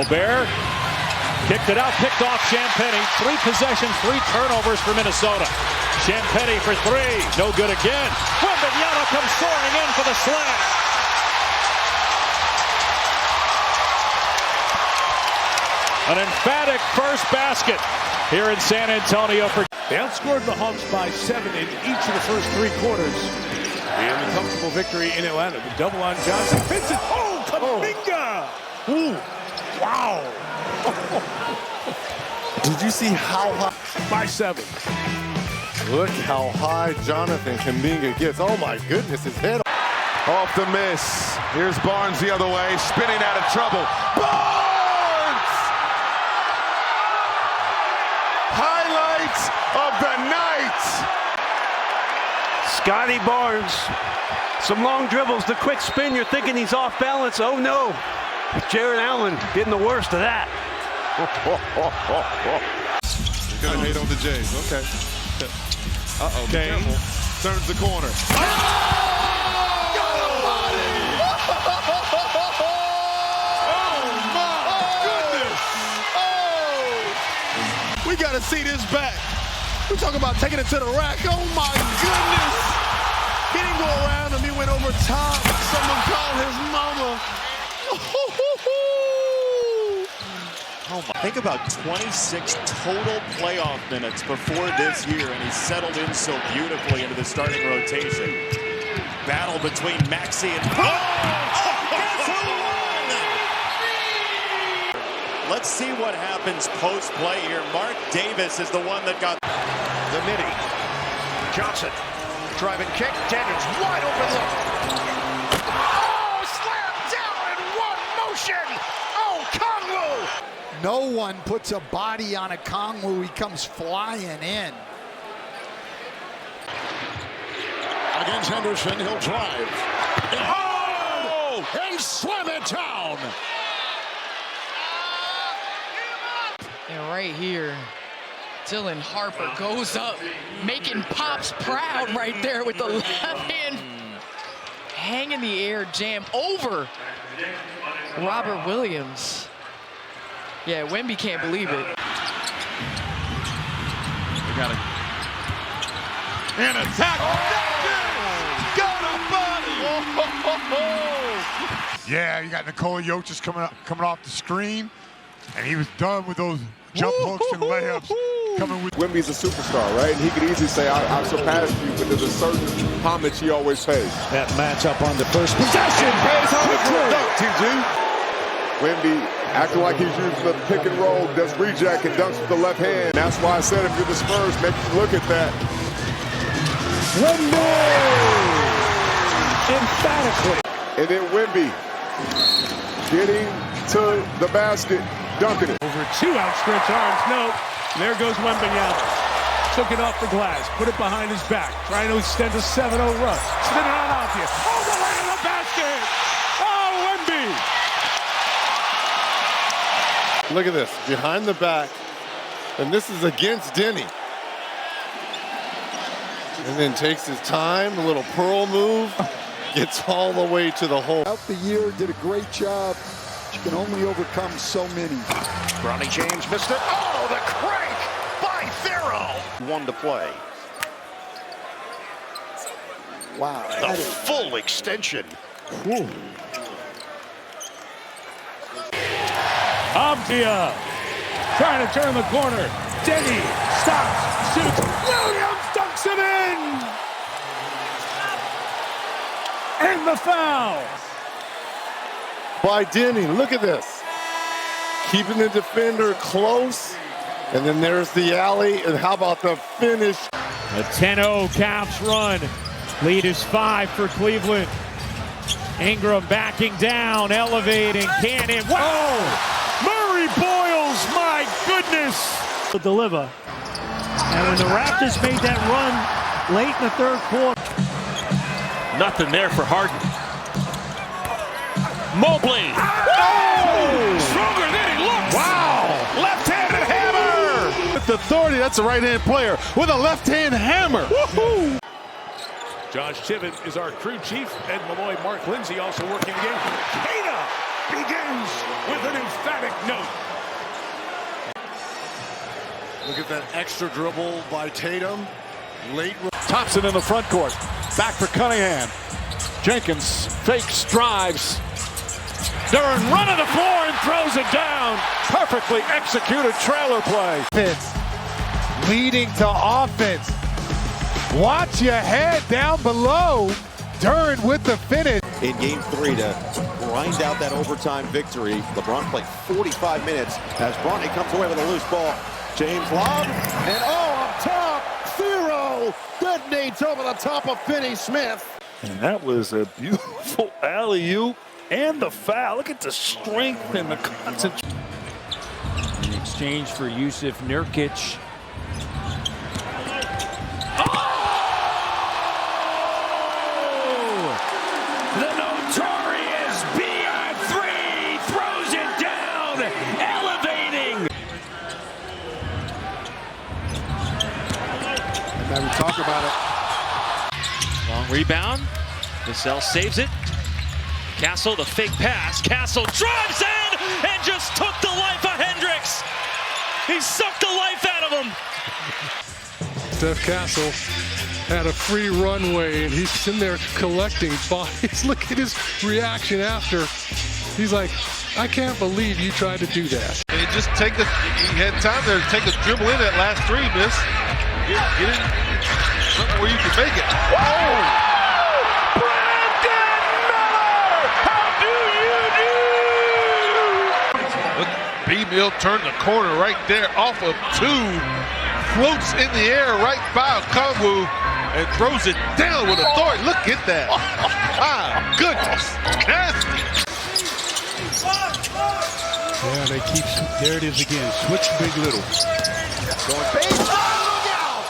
Gobert kicked it out, picked off Champagnie. 3 possessions, 3 turnovers for Minnesota. Champagnie for 3, no good again. Wembanyama comes soaring in for the slam. An emphatic first basket here in San Antonio. They outscored the Hawks by 7 in each of the first 3 quarters. And a comfortable victory in Atlanta. The double on Johnson. Vincent. Oh, Kuminga! Ooh, wow. Did you see how high? By 7. Look how high Jonathan Kuminga gets. Oh my goodness, his head. Off the miss. Here's Barnes the other way, spinning out of trouble. Barnes! Highlights of the night. Scotty Barnes. Some long dribbles, the quick spin. You're thinking he's off balance. Oh no. Jared Allen getting the worst of that. You're gonna hate on the Jays. Okay. Uh-oh, be careful. Turns the corner. Oh! Got a body! Oh, my goodness! Oh! We got to see this back. We're talking about taking it to the rack. Oh, my goodness! He didn't go around him. He went over top. Someone called his mama. Oh my. Think about 26 total playoff minutes before this year, and he settled in so beautifully into the starting rotation. Battle between Maxey and... Guess who won? Let's see what happens post-play here. Mark Davis is the one that got... The Nitty. Johnson. Driving kick. Daniels wide open look. Oh, slammed down in one motion. Oh, Kongwu. No one puts a body on a Kongwu. He comes flying in. Against Henderson, he'll drive. Oh! And slam it down. And right here, Dylan Harper goes up, making Pops proud right there with the left hand. Hang in the air, jam over Robert Williams. Yeah, Wemby can't believe it. We got it. And attack. Got a body. Yeah, you got Nikola Jokic coming off the screen, and he was done with those jump hooks and layups. Coming with Wemby's a superstar, right? And he could easily say, I surpassed you, but there's a certain homage he always pays. That matchup on the first possession. Pays on the dunk, TG. Wemby acting like he's using the pick and roll, does reject and dunks with the left hand. That's why I said if you're the Spurs, make you look at that. Wemby! Emphatically. And then Wemby getting to the basket, dunking it. Over 2 outstretched arms. No. And there goes Wembanyama. Took it off the glass, put it behind his back, trying to extend a 7-0 run. Spinning on off you. All the way to the basket. Oh, Wemby! Look at this, behind the back, and this is against Denny. And then takes his time, a little pearl move, gets all the way to the hole. Out the year, did a great job. You can only overcome so many. Bronny James missed it. Oh, the crank by Thero. 1 to play. Wow. The full extension. Whew. Abdia trying to turn the corner. Denny stops, shoots. Williams dunks it in. And the foul. By Denny, look at this. Keeping the defender close. And then there's the alley. And how about the finish? A 10-0 Cavs run. Lead is 5 for Cleveland. Ingram backing down, elevating, Cannon. Whoa! Murray Boyles, my goodness! To deliver. And when the Raptors made that run late in the 3rd quarter. Nothing there for Harden. Mobley. Oh! Stronger than he looks. Wow! Left-handed hammer. With authority, that's a right-hand player with a left-hand hammer. Woohoo! Josh Tibbett is our crew chief. Ed Malloy, Mark Lindsay also working the game. Kana begins with an emphatic note. Look at that extra dribble by Tatum. Late. Thompson in the front court. Back for Cunningham. Jenkins fakes, drives. Duran running the floor and throws it down. Perfectly executed trailer play. Leading to offense. Watch your head down below. Duran with the finish. In game 3 to grind out that overtime victory. LeBron played 45 minutes as Bronny comes away with a loose ball. James Love, and up top, Firo detonates over the top of Finney Smith. And that was a beautiful alley-oop and the foul. Look at the strength and the concentration. In exchange for Yusuf Nurkic. The notorious BR3 throws it down, elevating. Now we talk about it. Long rebound. Vassell saves it. Castle, the fake pass. Castle drives in and just took the life of Hendricks. He sucked the life out of him. Steph Castle had a free runway, and he's in there collecting bodies. Look at his reaction after. He's like, I can't believe you tried to do that. And he just he had time there to take a dribble in that last three, miss. Get in something where you can make it. Whoa! B-Mill turned the corner right there off of 2. Floats in the air right by Kongwu and throws it down with authority. Look at that. My goodness. Nasty. Yeah, they keep, there it is again. Switch big little. Going base. Look out!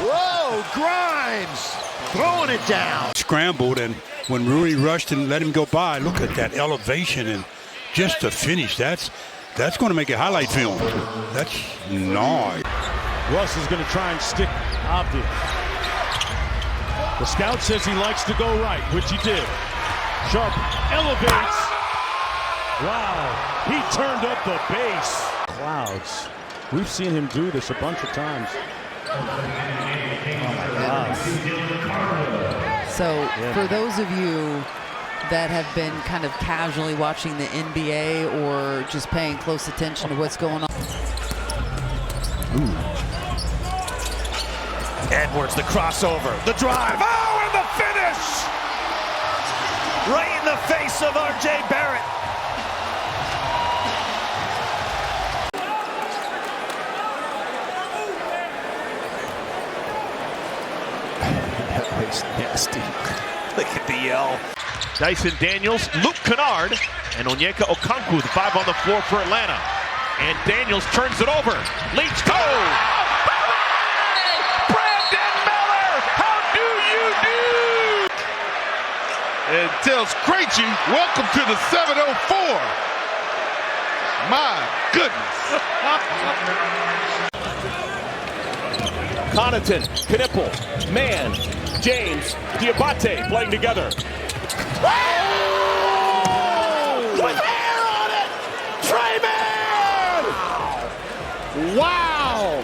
Whoa, Grimes throwing it down. Scrambled, and when Rooney rushed and let him go by, look at that elevation and just to finish. That's going to make a highlight film. That's nice. Russ is going to try and stick Abdi. The scout says he likes to go right, which he did. Sharp elevates. Wow, he turned up the base. Clouds. We've seen him do this a bunch of times. Oh my God. So for those of you that have been kind of casually watching the NBA or just paying close attention to what's going on. Edwards, the crossover, the drive, oh, and the finish! Right in the face of R.J. Barrett. That was nasty. Look at the yell. Dyson Daniels, Luke Kennard, and Onyeka Okongwu, the 5 on the floor for Atlanta. And Daniels turns it over. Leach go! Brandon Miller, how do you do? And tells Krejci, welcome to the 704. My goodness. Connaughton, Knipple, Mann, James, Diabate playing together. Oh! With hair on it! Trey Mann! Wow!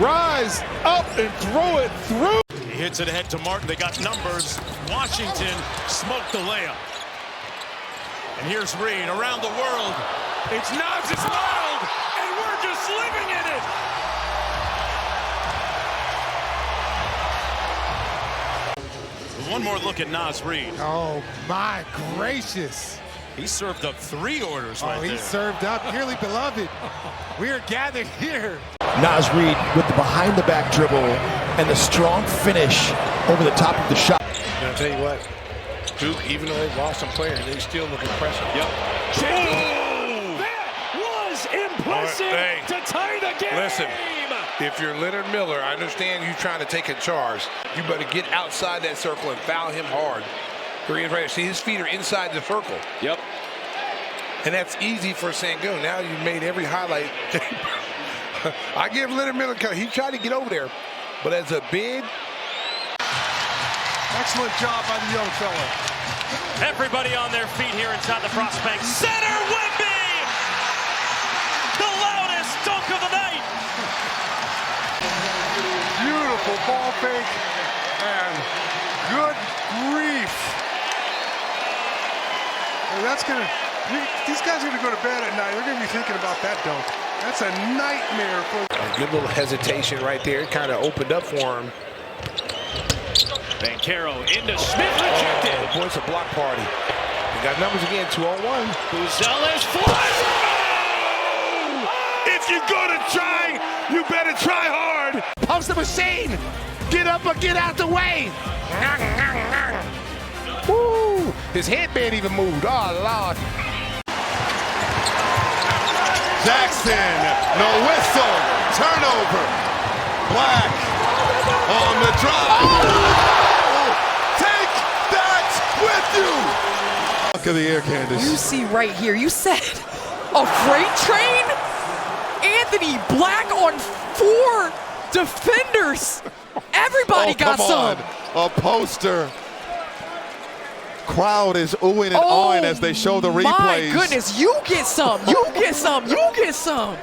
Rise up and throw it through. He hits it ahead to Martin. They got numbers. Washington smoked the layup. And here's Reed around the world. It's Naz, it's wild, and we're just living in it. One more look at Naz Reid. Oh, my gracious. He served up 3 orders right there. He served up. Dearly beloved, we are gathered here. Naz Reid with the behind-the-back dribble and the strong finish over the top of the shot. And I'll tell you what, Duke, even though they've lost some players, they still look impressive. Yep. That was impressive to tie the game. Listen, if you're Leonard Miller, I understand you trying to take a charge. You better get outside that circle and foul him hard. See, his feet are inside the circle. Yep. And that's easy for Sengun. Now you've made every highlight. I give Leonard Miller, he tried to get over there, but as a big. Excellent job by the young fella. Everybody on their feet here inside the Prospect Center. Wemby! The loudest dunk of the night. Beautiful ball fake, and good grief. And that's gonna, these guys are gonna go to bed at night. They're gonna be thinking about that dunk. That's a nightmare for. A good little hesitation right there. It kind of opened up for him. Banchero into Smith, rejected. Oh, boy, it's a block party. We got numbers again, 2-on-1. Buzelis flies. If you're gonna try, you better try hard. Pumps the machine. Get up or get out the way. Woo! His headband even moved. Oh, Lord. Jackson, no whistle, turnover. Black on the drive. Oh, take that with you. Look at the air, Candace. You see right here, you said a freight train? Anthony Black on 4 defenders. Everybody got some. A poster. Crowd is oohing and awing as they show the replays. My goodness, you get some, you get some, you get some.